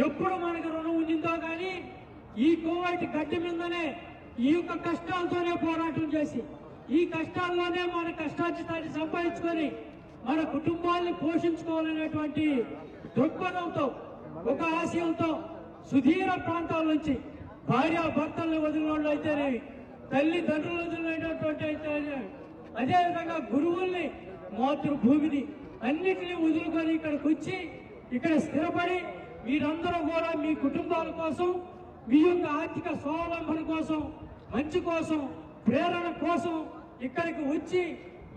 ఎప్పుడు మనకు రుణం ఉండిందో కానీ ఈ కోవైట్ గడ్డి మీదనే ఈ యొక్క కష్టాలతోనే పోరాటం చేసి ఈ కష్టాల్లోనే మన కష్టార్జితాన్ని సంపాదించుకొని మన కుటుంబాన్ని పోషించుకోవాలనేటువంటి దృక్పథంతో ఒక ఆశయంతో సుదీర ప్రాంతాల నుంచి భార్యాభర్తలను వదిలిన వాళ్ళు అయితేనేవి, తల్లిదండ్రులు వదిలినటువంటి అయితే అదేవిధంగా గురువుల్ని, మాతృభూమిని అన్నిటినీ వదులుకొని ఇక్కడికి వచ్చి ఇక్కడ స్థిరపడి మీరందరూ కూడా మీ కుటుంబాల కోసం, మీ యొక్క ఆర్థిక స్వావలంబన కోసం, మంచి కోసం, ప్రేరణ కోసం ఇక్కడికి వచ్చి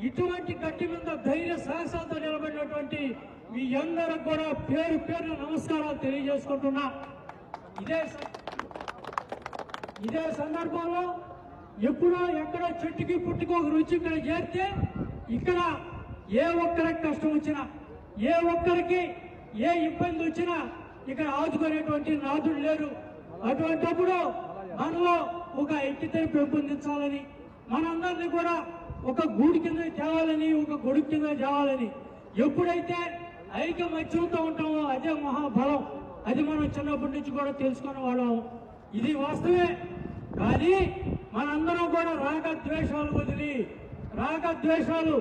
ఇటువంటి గట్టి మీద ధైర్య సాహసాలతో నిలబడినటువంటి మీ అందరూ కూడా పేరు పేరు నమస్కారాలు తెలియజేసుకుంటున్నా. ఇదే సందర్భంలో ఎప్పుడో ఎక్కడో చెట్టుకి పుట్టుకు ఒక రుచి ఇక్కడ చేరితే ఇక్కడ ఏ ఒక్కరికి కష్టం వచ్చినా, ఏ ఒక్కరికి ఏ ఇబ్బంది వచ్చినా ఇక్కడ ఆదుకునేటువంటి నాదుడు లేరు. అటువంటిప్పుడు మనలో ఒక ఐక్యతను పెంపొందించాలని, మనందరినీ కూడా ఒక గూడి కింద తేవాలని, ఒక గొడుగు కింద తేవాలని ఎప్పుడైతే ఐకమత్యంతో ఉంటామో అదే మహాబలం. అది మనం చిన్నప్పటి నుంచి కూడా తెలుసుకునే వాళ్ళం. ఇది వాస్తవే. కానీ మనందరం కూడా రాగద్వేషాలు వదిలి, రాగద్వేషాలు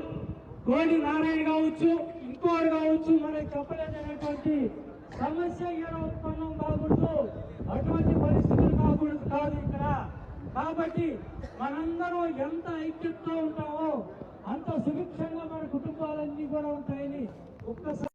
కోడి నారాయణ కావచ్చు, ఇంకోటి కావచ్చు, మనకి చెప్పలేదనేటువంటి సమస్య ఇలా ఉత్పన్నం కాకూడదు. అటువంటి పరిస్థితులు కాదు ఇక్కడ. కాబట్టి మనందరం ఎంత ఐక్యతతో ఉంటామో అంత సుభిక్షంగా మన కుటుంబాలన్నీ కూడా ఉంటాయని ఒక్కసారి